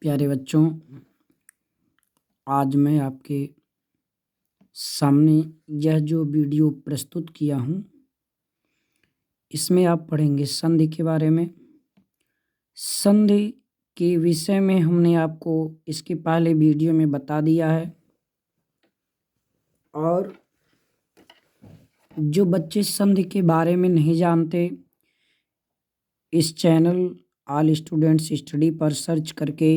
प्यारे बच्चों, आज मैं आपके सामने यह जो वीडियो प्रस्तुत किया हूँ, इसमें आप पढ़ेंगे संधि के बारे में। संधि के विषय में हमने आपको इसके पहले वीडियो में बता दिया है, और जो बच्चे संधि के बारे में नहीं जानते, इस चैनल ऑल स्टूडेंट्स स्टडी पर सर्च करके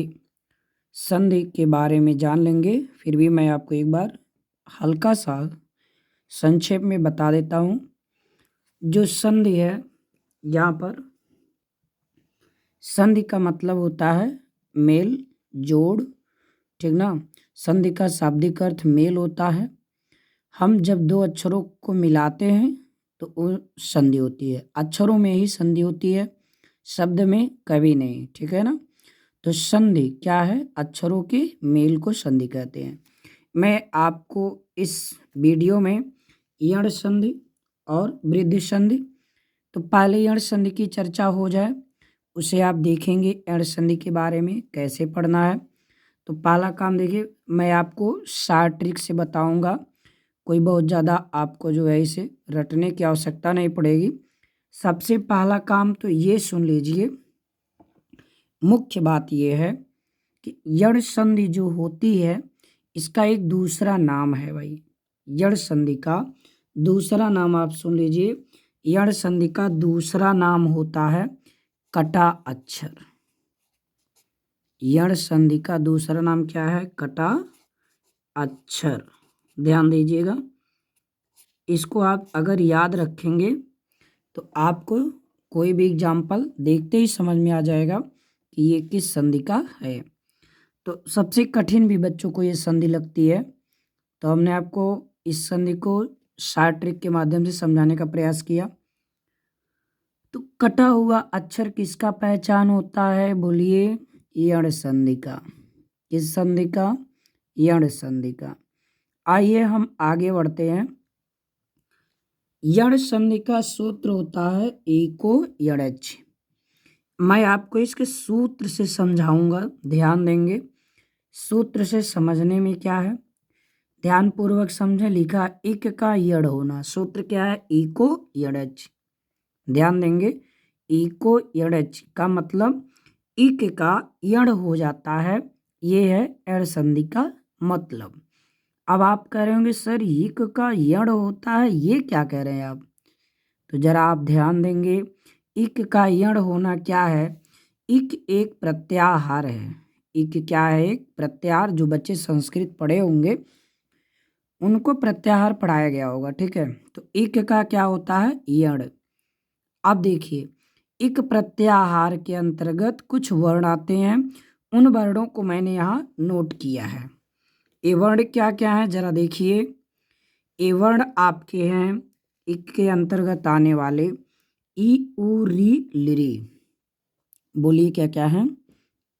संधि के बारे में जान लेंगे। फिर भी मैं आपको एक बार हल्का सा संक्षेप में बता देता हूँ। जो संधि है, यहाँ पर संधि का मतलब होता है मेल जोड़, ठीक ना। संधि का शाब्दिक अर्थ मेल होता है। हम जब दो अक्षरों को मिलाते हैं तो वो संधि होती है। अक्षरों में ही संधि होती है, शब्द में कभी नहीं, ठीक है ना। तो संधि क्या है? अक्षरों के मेल को संधि कहते हैं। मैं आपको इस वीडियो में यण संधि और वृद्धि संधि, तो पहले यण संधि की चर्चा हो जाए, उसे आप देखेंगे यण संधि के बारे में कैसे पढ़ना है। तो पहला काम देखिए, मैं आपको शॉर्ट ट्रिक से बताऊंगा। कोई बहुत ज़्यादा आपको जो है इसे रटने की आवश्यकता नहीं पड़ेगी। सबसे पहला काम तो ये सुन लीजिए, मुख्य बात ये है कि यण संधि जो होती है, इसका एक दूसरा नाम है भाई। यण संधि का दूसरा नाम आप सुन लीजिए। यण संधि का दूसरा नाम होता है कटा अक्षर। यण संधि का दूसरा नाम क्या है? कटा अक्षर। ध्यान दीजिएगा, इसको आप अगर याद रखेंगे तो आपको कोई भी एग्जाम्पल देखते ही समझ में आ जाएगा कि ये किस संधि का है। तो सबसे कठिन भी बच्चों को ये संधि लगती है, तो हमने आपको इस संधि को शॉर्ट ट्रिक के माध्यम से समझाने का प्रयास किया। तो कटा हुआ अक्षर किसका पहचान होता है? बोलिए, यण संधि का। किस संधि का? यण संधि का। आइए हम आगे बढ़ते हैं। यण संधि का सूत्र होता है एको यणच। मैं आपको इसके सूत्र से समझाऊंगा, ध्यान देंगे। सूत्र से समझने में क्या है, ध्यान पूर्वक समझे। लिखा इक का यड़ होना, सूत्र क्या है? इको यड़च। ध्यान देंगे, इको यड़च का मतलब इक का यड़ हो जाता है, ये है यण संधि का मतलब। अब आप कह रहे होंगे सर इक का यड़ होता है, ये क्या कह रहे हैं आप? तो जरा आप ध्यान देंगे, इक का यड़ होना क्या है? इक एक प्रत्याहार है। इक क्या है? एक प्रत्याहार। जो बच्चे संस्कृत पढ़े होंगे उनको प्रत्याहार पढ़ाया गया होगा, ठीक है। तो इक का क्या होता है? यण। अब देखिए, इक प्रत्याहार के अंतर्गत कुछ वर्ण आते हैं, उन वर्णों को मैंने यहाँ नोट किया है। ये वर्ण क्या क्या है जरा देखिए। ये वर्ण आपके हैं इक के अंतर्गत आने वाले ई उ री लिरी। बोलिए क्या क्या है?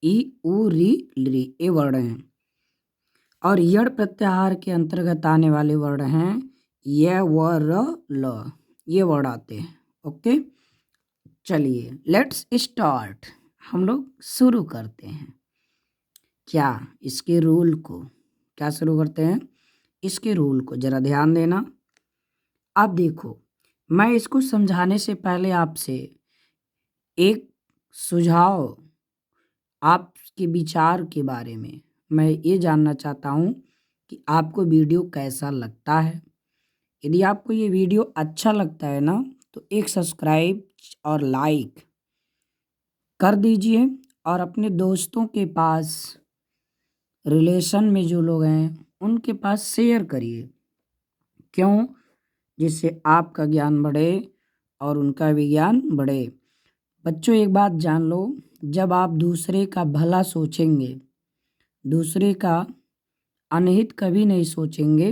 ई उ री लिरी, ये वर्ण हैं। और यण प्रत्याहार के अंतर्गत आने वाले वर्ण हैं य व र ल, ये वर्ण आते हैं। ओके, चलिए लेट्स स्टार्ट। हम लोग शुरू करते हैं। क्या इसके रूल को, क्या शुरू करते हैं? इसके रूल को जरा ध्यान देना। अब देखो, मैं इसको समझाने से पहले आपसे एक सुझाव, आपके विचार के बारे में मैं ये जानना चाहता हूँ कि आपको वीडियो कैसा लगता है। यदि आपको ये वीडियो अच्छा लगता है ना, तो एक सब्सक्राइब और लाइक कर दीजिए, और अपने दोस्तों के पास, रिलेशन में जो लोग हैं उनके पास शेयर करिए। क्यों? जिससे आपका ज्ञान बढ़े और उनका भी ज्ञान बढ़े। बच्चों एक बात जान लो, जब आप दूसरे का भला सोचेंगे, दूसरे का अनहित कभी नहीं सोचेंगे,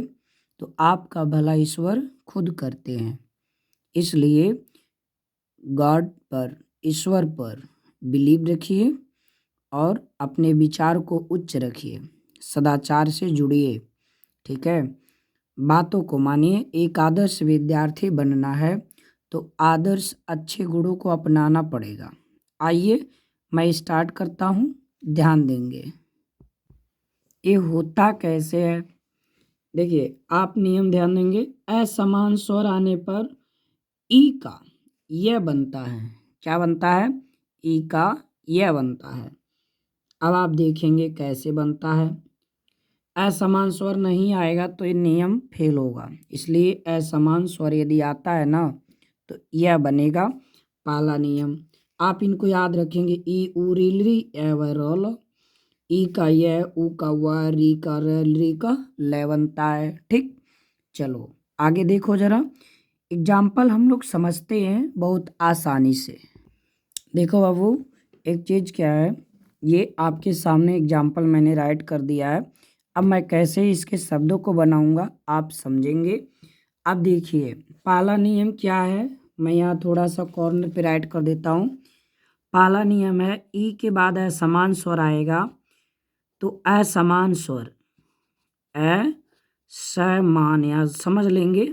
तो आपका भला ईश्वर खुद करते हैं। इसलिए गॉड पर, ईश्वर पर बिलीव रखिए और अपने विचार को उच्च रखिए, सदाचार से जुड़िए, ठीक है। बातों को मानिए। एक आदर्श विद्यार्थी बनना है तो आदर्श अच्छे गुणों को अपनाना पड़ेगा। आइए मैं स्टार्ट करता हूँ। ध्यान देंगे। ये होता कैसे है? देखिए, आप नियम ध्यान देंगे। असमान स्वर आने पर ई का यह बनता है। क्या बनता है? ई का यह बनता है। अब आप देखेंगे कैसे बनता है। असमान स्वर नहीं आएगा तो ये नियम फेल होगा, इसलिए असमान स्वर यदि आता है ना तो यह बनेगा पहला नियम। आप इनको याद रखेंगे। ई उ री री ए व रोल, ई का यह, उ का व, री का र, री का ले बनता है। ठीक, चलो आगे देखो जरा। एग्जाम्पल हम लोग समझते हैं बहुत आसानी से। देखो बाबू, एक चीज़ क्या है, ये आपके सामने एग्जाम्पल मैंने राइट कर दिया है। अब मैं कैसे इसके शब्दों को बनाऊंगा आप समझेंगे। अब देखिए, पहला नियम क्या है, मैं यहाँ थोड़ा सा कॉर्नर पे राइट कर देता हूँ। पहला नियम है ई के बाद असमान स्वर आएगा तो असमान स्वर असमान, या समझ लेंगे।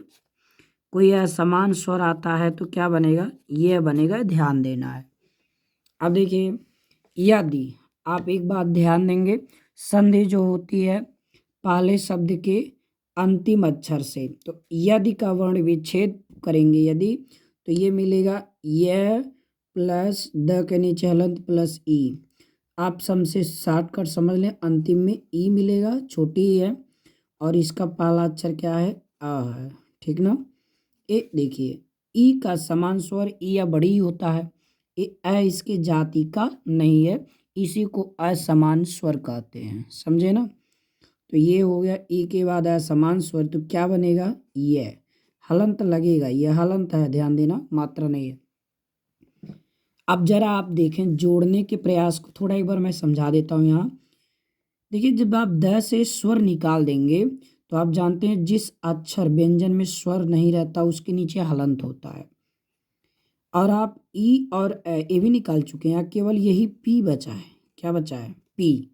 कोई असमान स्वर आता है तो क्या बनेगा? यह बनेगा, ध्यान देना है। अब देखिए, यदि आप एक बात ध्यान देंगे, संधि जो होती है पहले शब्द के अंतिम अक्षर से, तो यदि का वर्ण विच्छेद करेंगे यदि, तो ये मिलेगा यह प्लस द के नीचे हलंत प्लस ई। आप सम से शॉर्टकट समझ लें, अंतिम में ई मिलेगा, छोटी ही है, और इसका पहला अक्षर क्या है? आ है। ठीक ना? ये देखिए, ई का समान स्वर ई या बड़ी ही होता है। ये अ इसके जाति का नहीं है, इसी को असमान स्वर कहते हैं। समझे ना? तो ये हो गया ई के बाद असमान स्वर, तो क्या बनेगा? ये हलंत लगेगा, ये हलंत है, ध्यान देना, मात्रा नहीं है। अब जरा आप देखें, जोड़ने के प्रयास को थोड़ा एक बार मैं समझा देता हूँ यहाँ। देखिए, जब आप द से स्वर निकाल देंगे तो आप जानते हैं जिस अक्षर व्यंजन में स्वर नहीं रहता उसके नीचे हलंत होता है। और आप ई और ए भी निकाल चुके हैं, केवल यही पी बचा है। क्या बचा है? पी।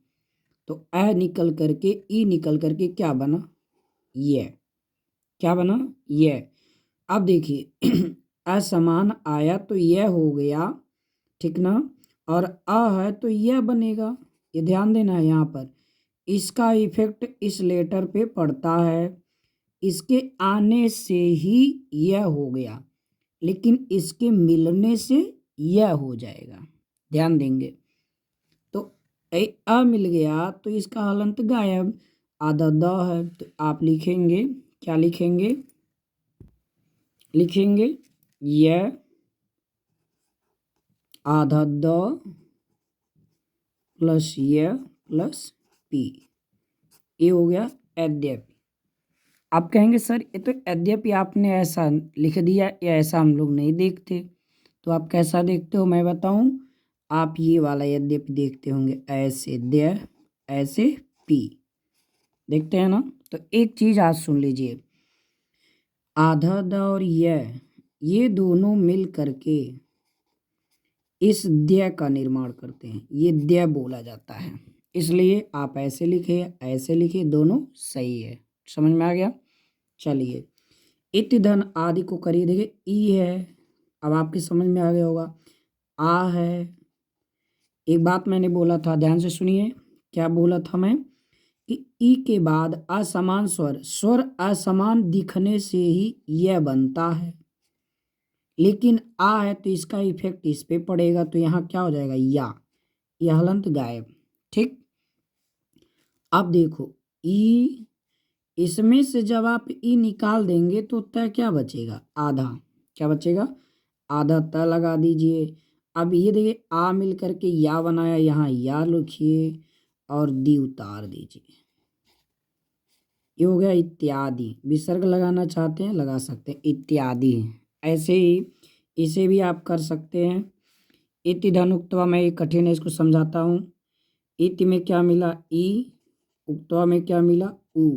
तो ए निकल करके ई निकल करके क्या बना? ये। क्या बना? ये। अब देखिए असमान आया तो यह हो गया, ठीक ना? और अ है तो यह बनेगा। ये ध्यान देना है यहाँ पर, इसका इफेक्ट इस लेटर पे पड़ता है। इसके आने से ही यह हो गया, लेकिन इसके मिलने से यह हो जाएगा। ध्यान देंगे, तो अ मिल गया तो इसका हलंत गायब, आधा द है, तो आप लिखेंगे, क्या लिखेंगे? लिखेंगे यह आधा द प्लस यह प्लस पी। ये हो गया यद्यपि। आप कहेंगे सर ये तो यद्यपि आपने ऐसा लिख दिया, या ऐसा हम लोग नहीं देखते। तो आप कैसा देखते हो मैं बताऊं? आप ये वाला यद्यपि देखते होंगे, ऐसे द्य ऐसे पी, देखते हैं ना? तो एक चीज आज सुन लीजिए, आधा द और ये दोनों मिल करके इस द्य का निर्माण करते हैं, ये द्य बोला जाता है। इसलिए आप ऐसे लिखे ऐसे लिखे, दोनों सही है। समझ में आ गया? चलिए, इति धन आदि को करिए। देखिए ई है, अब आपके समझ में आ गया होगा। आ है, एक बात मैंने बोला था, ध्यान से सुनिए। क्या बोला था मैं? कि ई के बाद असमान स्वर, स्वर असमान दिखने से ही यह बनता है, लेकिन आ है तो इसका इफेक्ट इस पे पड़ेगा, तो यहाँ क्या हो जाएगा? या, यह हलंत गायब। ठीक, अब देखो ई, इसमें से जब आप ई निकाल देंगे तो तय क्या बचेगा? आधा। क्या बचेगा? आधा त लगा दीजिए। अब ये देखिए, आ मिल करके या बनाया, यहाँ या लिखिए और दी उतार दीजिए। ये हो गया इत्यादि। विसर्ग लगाना चाहते हैं लगा सकते हैं, इत्यादि। ऐसे ही इसे भी आप कर सकते हैं। इति धन उक्तवा, मैं ये कठिन है, इसको समझाता हूँ। इति में क्या मिला? ई। उक्तवा में क्या मिला? उ।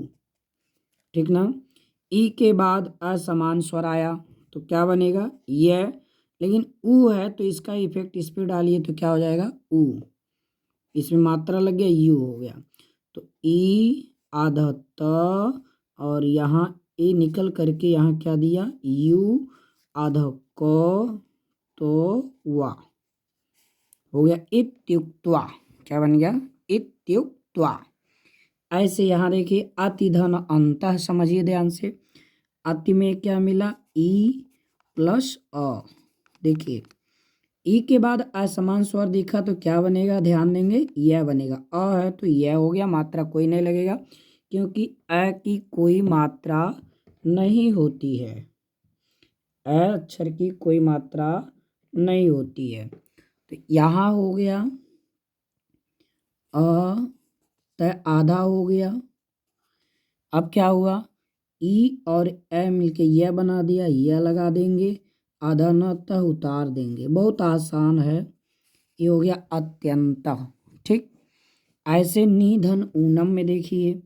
ठीक ना? ई के बाद असमान स्वर आया तो क्या बनेगा? यह, लेकिन उ है तो इसका इफेक्ट इस पे डालिए तो क्या हो जाएगा? उ। इसमें मात्रा लग गया, यू हो गया। तो ई आधा त, और यहाँ ए निकल करके यहाँ क्या दिया? यू आधा क, तो वा हो गया इत्युक्त्वा। क्या बन गया, इत्युक्त्वा। ऐसे यहाँ देखिए अति धन अंतः, समझिए ध्यान से। अति में क्या मिला, ई प्लस अ। देखिए ई के बाद असमान स्वर दिखा तो क्या बनेगा, ध्यान देंगे, यह बनेगा। अ है तो यह हो गया, मात्रा कोई नहीं लगेगा क्योंकि अ की कोई मात्रा नहीं होती है। अ अक्षर की कोई मात्रा नहीं होती है। तो यहाँ हो गया अ, तो आधा हो गया। अब क्या हुआ, ई और ए मिलके यह बना दिया, यह लगा देंगे, आधा न तह उतार देंगे। बहुत आसान है, ये हो गया अत्यंत। ठीक, ऐसे निधन ऊनम में देखिए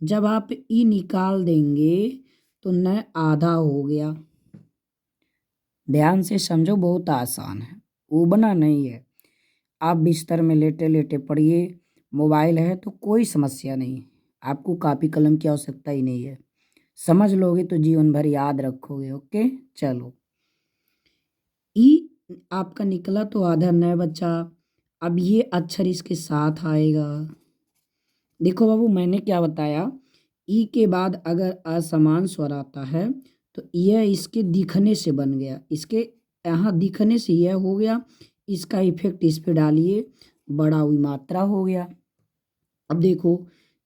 जब आप ई निकाल देंगे तो न आधा हो गया। ध्यान से समझो, बहुत आसान है, उबना नहीं है। आप बिस्तर में लेटे लेटे पढ़िए, मोबाइल है तो कोई समस्या नहीं, आपको कापी कलम की आवश्यकता ही नहीं है। समझ लोगे तो जीवन भर याद रखोगे। ओके, चलो ई आपका निकला तो आधा न बचा। अब ये अक्षर इसके साथ आएगा। देखो बाबू, मैंने क्या बताया, ई के बाद अगर असमान स्वर आता है तो यह इसके दिखने से बन गया, इसके यहाँ दिखने से यह हो गया, इसका इफेक्ट इस पे डालिए, बड़ा हुई मात्रा हो गया। अब देखो,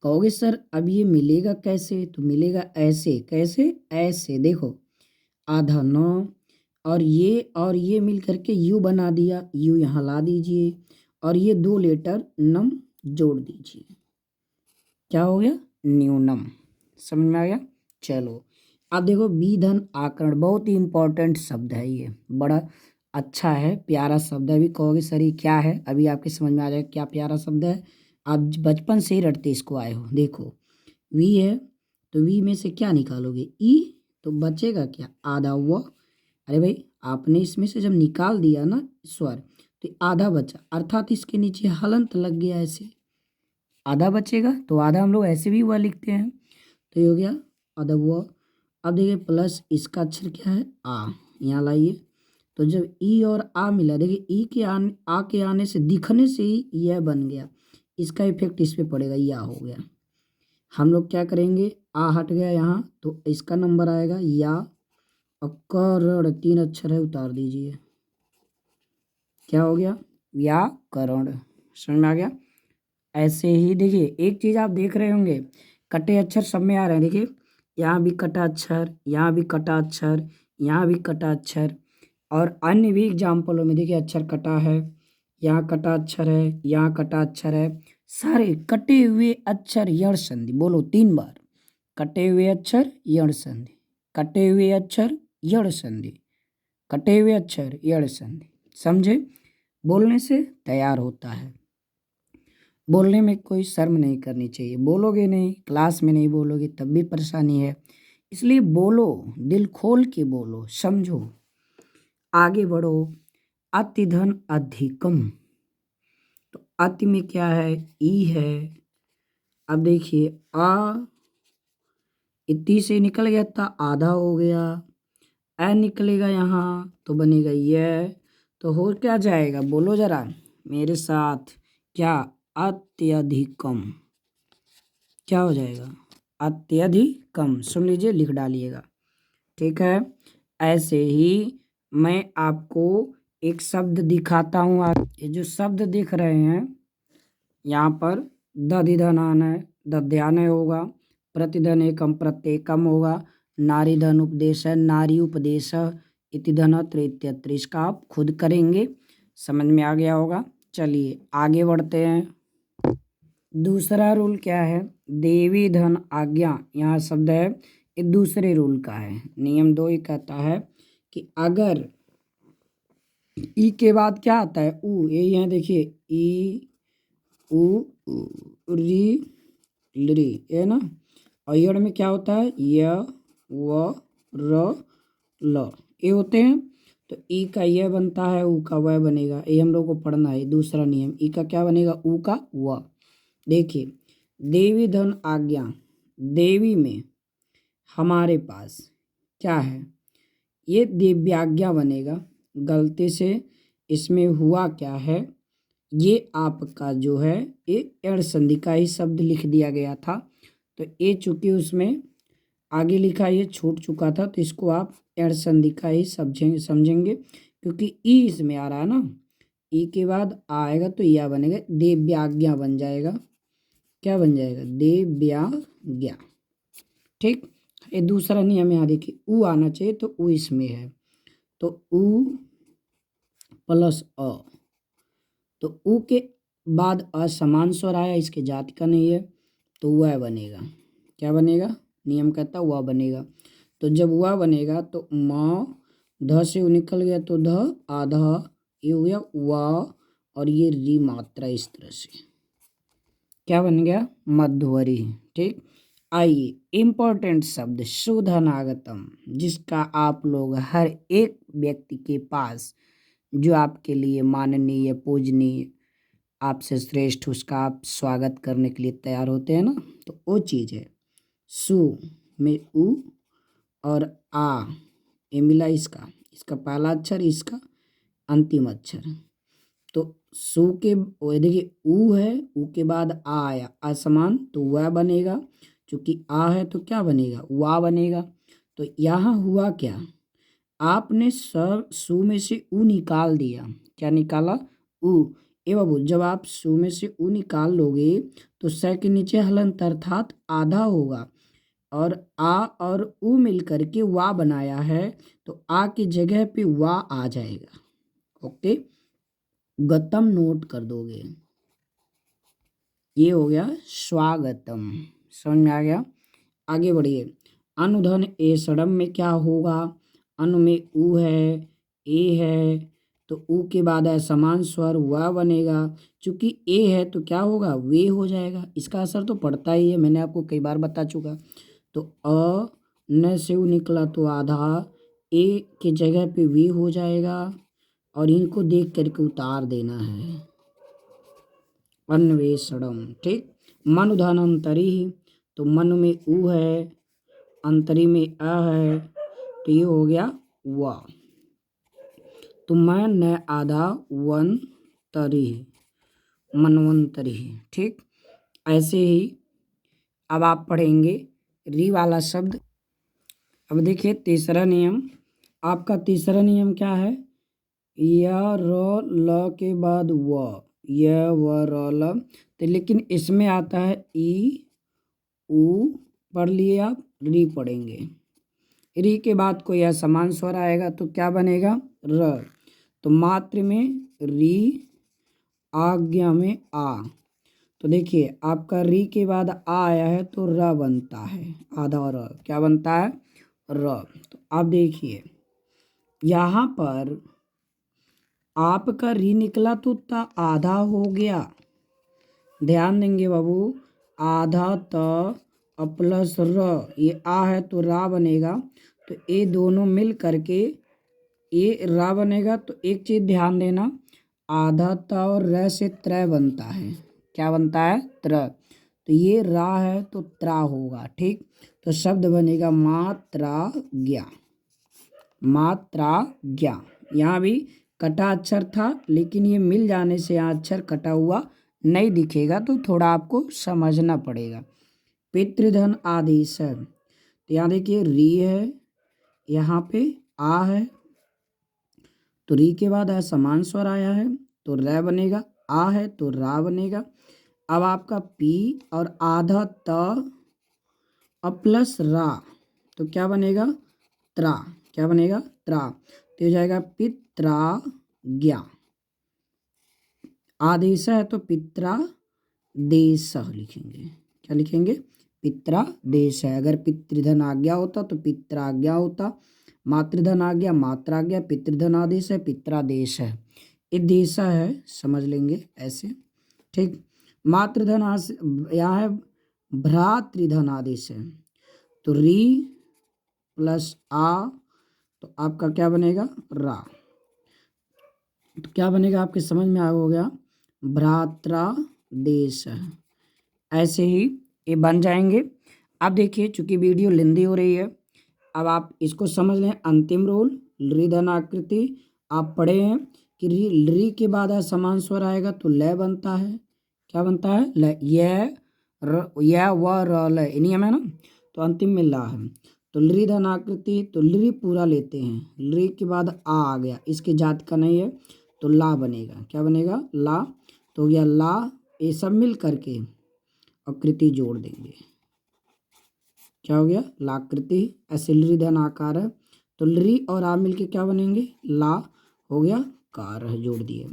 कहोगे सर अब ये मिलेगा कैसे, तो मिलेगा ऐसे। कैसे, ऐसे देखो, आधा न और ये मिल करके यू बना दिया, यू यहाँ ला दीजिए और ये दो लेटर नम जोड़ दीजिए, क्या हो गया, न्यूनम। समझ में आ गया। चलो अब देखो, विधन आकरण बहुत ही इंपॉर्टेंट शब्द है, ये बड़ा अच्छा है, प्यारा शब्द है। अभी कहोगे सर ये क्या है, अभी आपके समझ में आ जाएगा क्या प्यारा शब्द है। आप बचपन से ही रटते इसको आए हो। देखो वी है तो वी में से क्या निकालोगे, ई, तो बचेगा क्या, आधा व। अरे भाई, आपने इसमें से जब निकाल दिया ना स्वर तो आधा बचा, अर्थात इसके नीचे हलंत लग गया, ऐसे आधा बचेगा। तो आधा हम लोग ऐसे भी हुआ लिखते हैं, तो ये हो गया आधा हुआ। अब देखिए प्लस इसका अक्षर क्या है, आ, यहाँ लाइए। तो जब ई और आ मिला, देखिए ई के आने, आ के आने से, दिखने से ही यह बन गया, इसका इफेक्ट इस पे पड़ेगा, या हो गया। हम लोग क्या करेंगे, आ हट गया यहाँ तो इसका नंबर आएगा या, और करण तीन अक्षर है, उतार दीजिए, क्या हो गया, व्याकरण। समझ में आ गया। ऐसे ही देखिए एक चीज़ आप देख रहे होंगे, कटे अक्षर सब में आ रहे हैं। देखिए यहाँ भी कटा अक्षर, यहाँ भी कटा अक्षर, यहाँ भी कटा अक्षर, और अन्य भी एग्जाम्पलों में देखिए अक्षर कटा है, यहाँ कटा अक्षर है, यहाँ कटा अक्षर है। सारे कटे हुए अक्षर यण संधि, बोलो 3 बार, कटे हुए अक्षर यण संधि, कटे हुए अक्षर यण संधि, कटे हुए अक्षर यण संधि। समझे, बोलने से तैयार होता है, बोलने में कोई शर्म नहीं करनी चाहिए। बोलोगे नहीं, क्लास में नहीं बोलोगे तब भी परेशानी है, इसलिए बोलो, दिल खोल के बोलो, समझो, आगे बढ़ो। अति धन अधिकम, तो अति में क्या है, ई है। अब देखिए इतनी से निकल गया था, आधा हो गया, ए निकलेगा यहाँ तो बनेगा यह, तो हो क्या जाएगा, बोलो जरा मेरे साथ, क्या, अत्यधिकम। क्या हो जाएगा, अत्यधिकम। सुन लीजिए, लिख डालिएगा, ठीक है। ऐसे ही मैं आपको एक शब्द दिखाता हूँ। आप ये जो शब्द दिख रहे हैं यहाँ पर, दधिधनान है, दध्यान होगा, प्रतिधन एकम प्रत्येकम होगा, नारी धन उपदेश है, नारी उपदेश, इति धनत्र इत्यत्र, इसका आप खुद करेंगे, समझ में आ गया होगा। चलिए आगे बढ़ते हैं। दूसरा रूल क्या है, देवी धन आज्ञा, यहाँ शब्द है, ये दूसरे रूल का है। नियम 2 ही कहता है कि अगर ई के बाद क्या आता है, ऊ, ये यहाँ देखिए, ई उ री ली है ना, और यड़ में क्या होता है, य व र ल, ये होते हैं। तो ई का यह बनता है, ऊ का वह बनेगा, ये हम लोग को पढ़ना है। दूसरा नियम, ई का क्या बनेगा, ऊ का व। देखिए देवी धन आज्ञा, देवी में हमारे पास क्या है, ये दिव्याज्ञा बनेगा। गलती से इसमें हुआ क्या है, ये आपका जो है एक एड़ संधि का ही शब्द लिख दिया गया था। तो ये चूंकि उसमें आगे लिखा ये छूट चुका था, तो इसको आप एड़ संधि का ही समझेंगे क्योंकि ई इसमें आ रहा है ना। ई के बाद आएगा तो या बनेगा देव्याज्ञा बन जाएगा। क्या बन जाएगा? देव्याज्ञा। ठीक। ये दूसरा नियम यहाँ देखिए, ऊ आना चाहिए तो ऊ इसमें है, तो ऊ प्लस अ, तो ऊ के बाद असमान स्वर आया, इसके जाति का नहीं है, तो वह बनेगा। क्या बनेगा? नियम कहता वह बनेगा। तो जब वह बनेगा तो म ध से उ निकल गया तो ध, आधा, ये हो गया व, और ये री मात्रा इस तरह से क्या बन गया? मध्वरी। ठीक। आइए इम्पोर्टेंट शब्द शुद्धनागतम, जिसका आप लोग हर एक व्यक्ति के पास जो आपके लिए माननीय, पूजनीय, आपसे श्रेष्ठ, उसका आप स्वागत करने के लिए तैयार होते हैं ना, तो वो चीज़ है। सु में उ और आ, ये मिला इसका पहला अक्षर, इसका अंतिम अक्षर। तो सु के देखिए ऊ है, ऊ के बाद आ आया, असमान, तो वह बनेगा। चूंकि आ है तो क्या बनेगा? वा बनेगा। तो यहाँ हुआ क्या? आपने सब सु में से ऊ निकाल दिया। क्या निकाला? ऊ। ए बाबू, जब आप सु में से ऊ निकाल लोगे तो स के नीचे हलंत अर्थात आधा होगा, और आ और ऊ मिल करके वा बनाया है, तो आ की जगह पे वा आ जाएगा। ओके, गतम नोट कर दोगे। ये हो गया स्वागतम। समझ में आ गया? आगे बढ़िए। अनुधन ए सड़म में क्या होगा? अनु में ऊ है, ए है, तो ऊ के बाद है समान स्वर, वह बनेगा। चूंकि ए है तो क्या होगा? वे हो जाएगा। इसका असर तो पड़ता ही है, मैंने आपको कई बार बता चुका। तो अ न से ऊ निकला तो आधा, ए के जगह पे वे हो जाएगा, और इनको देख करके उतार देना है। अन्वेषणम। ठीक। मनुधन अंतरी, तो मन में ऊ है, अंतरी में अ है, तो ये हो गया व। तो मैं न आधा वन तरी, मनवंतरी। ठीक। ऐसे ही अब आप पढ़ेंगे री वाला शब्द। अब देखिए तीसरा नियम, आपका तीसरा नियम क्या है? या र ल के बाद व, य व र ल, तो लेकिन इसमें आता है ई ऊ, पढ़ लिए आप, री पढ़ेंगे। री के बाद कोई असमान स्वर आएगा तो क्या बनेगा? र। तो मात्र में री, आज्ञा में आ। तो देखिए आपका री के बाद आ आया है तो र बनता है, आधा र। क्या बनता है? र। तो आप देखिए यहाँ पर आपका री निकला तो आधा हो गया। ध्यान देंगे बाबू, आधा त प्लस र, ये आ है तो रा बनेगा, तो ये दोनों मिल करके ये रा बनेगा। तो एक चीज़ ध्यान देना, आधा त और र से त्र बनता है। क्या बनता है? त्र। तो ये रा है तो त्रा होगा। ठीक। तो शब्द बनेगा मात्रा ज्ञा, मात्रा ज्ञा। यहाँ भी कटा अक्षर था, लेकिन ये मिल जाने से यहाँ अक्षर कटा हुआ नहीं दिखेगा, तो थोड़ा आपको समझना पड़ेगा। पितृधन आदेश है, तो यहाँ देखिए री है, यहाँ पे आ है, तो री के बाद समान स्वर आया है तो रै बनेगा, आ है तो रा बनेगा। अब आपका पी और आधा त प्लस रा, तो क्या बनेगा? त्रा। क्या बनेगा? त्रा। तो हो जाएगा पित्रा ज्ञा। आदेश है तो पित्रा देश लिखेंगे। क्या लिखेंगे? पित्रा देश है। अगर पितृधन आज्ञा होता तो पित्राज्ञा होता, मातृधन आज्ञा मात्राज्ञा, पितृधन आदेश है, पित्रादेश है। ये देशा है, समझ लेंगे ऐसे। ठीक। मातृधन यहाँ है भ्रातृधन आदेश है, तो री प्लस आ, तो आपका क्या बनेगा? रा। तो क्या बनेगा आपके समझ में आ हो गया? भ्रात्रा देश। ऐसे ही ये बन जाएंगे। अब देखिए चूंकि वीडियो लंबी हो रही है, अब आप इसको समझ लें। अंतिम रूल, ऋधन आकृति आप पढ़े हैं, कि री के बाद समान स्वर आएगा तो ल बनता है। क्या बनता है? ल। य व र ल नियम है ना। तो अंतिम में ला है। तो लृ धन आकृति, तो लृ पूरा लेते हैं, लृ के बाद आ गया, इसके जात का नहीं है तो ला बनेगा। क्या बनेगा? ला। तो हो गया ला, ये सब मिल करके आकृति जोड़ देंगे। क्या हो गया? लाकृति। ऐसे लृ धन आकार है तो लृ और आ मिल के क्या बनेंगे? ला। हो गया कार है, जोड़ दिए,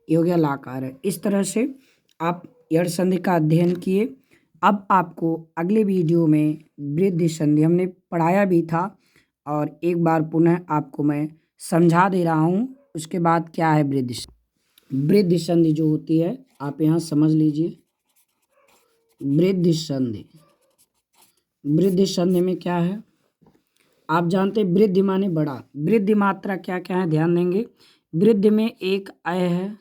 ये हो गया लाकार है। इस तरह से आप यड़ संधि का अध्ययन किए। अब आपको अगले वीडियो में वृद्धि संधि हमने पढ़ाया भी था और एक बार पुनः आपको मैं समझा दे रहा हूँ। उसके बाद क्या है वृद्धि संधि। वृद्धि संधि जो होती है आप यहाँ समझ लीजिए। वृद्धि संधि, वृद्धि संधि में क्या है आप जानते हैं। वृद्धि माने बड़ा। वृद्धि मात्रा क्या क्या है ध्यान देंगे। वृद्धि में एक अय है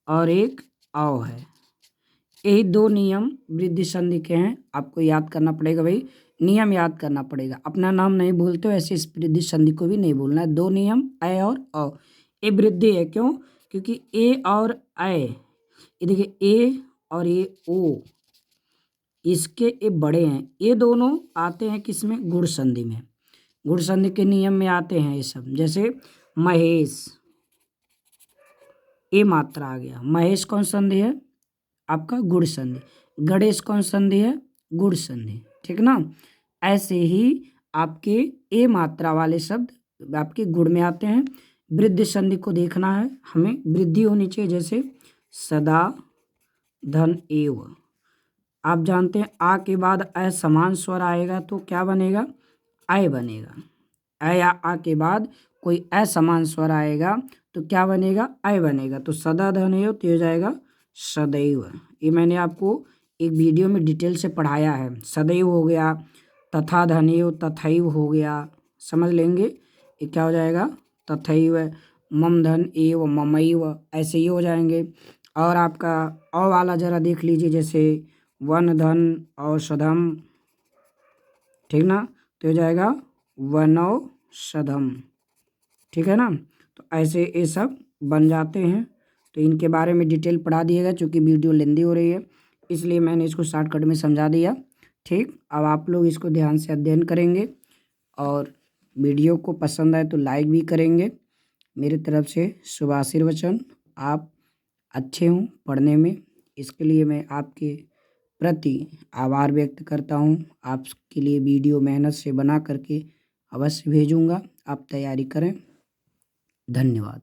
और एक औ है। यही दो नियम वृद्धि संधि के हैं, आपको याद करना पड़ेगा भाई, नियम याद करना पड़ेगा। अपना नाम नहीं भूलते हो ऐसे इस वृद्धि संधि को भी नहीं भूलना है। दो नियम अय और औ। ये वृद्धि है, क्यों? क्योंकि ए और अय, ये देखिए ए और ये ओ, इसके ये बड़े हैं। ये दोनों आते हैं किस में? गुण संधि में। गुण संधि के नियम में आते हैं ये सब। जैसे महेश, ए मात्रा आ गया। महेश कौन संधि है? आपका गुण संधि। गणेश कौन संधि है? गुण संधि। ठीक ना। ऐसे ही आपके ए मात्रा वाले शब्द आपके गुण में आते हैं। वृद्धि संधि को देखना है हमें, वृद्धि होनी चाहिए। जैसे सदा धन एव, आप जानते हैं आ के बाद असमान स्वर आएगा तो क्या बनेगा? आय बनेगा। अ या आ के बाद कोई असमान स्वर आएगा तो क्या बनेगा? आय बनेगा। तो सदा धन एव तो हो जाएगा सदैव। ये मैंने आपको एक वीडियो में डिटेल से पढ़ाया है। सदैव हो गया, तथा धनेव तथैव हो गया, समझ लेंगे। ये क्या हो जाएगा? तथैव। मम धन एव ममैव, ऐसे ही हो जाएंगे। और आपका औ वाला जरा देख लीजिए, जैसे वन धन औषधम, ठीक ना, तो हो जाएगा वनौषधम। ठीक है ना। तो ऐसे ये सब बन जाते हैं। तो इनके बारे में डिटेल पढ़ा दिएगा, चूँकि वीडियो लेंदी हो रही है इसलिए मैंने इसको शॉर्टकट में समझा दिया। ठीक, अब आप लोग इसको ध्यान से अध्ययन करेंगे और वीडियो को पसंद आए तो लाइक भी करेंगे। मेरी तरफ से शुभ आशीर्वचन। आप अच्छे हों पढ़ने में, इसके लिए मैं आपके प्रति आभार व्यक्त करता हूँ। आपके लिए वीडियो मेहनत से बना करके अवश्य भेजूँगा, आप तैयारी करें। धन्यवाद।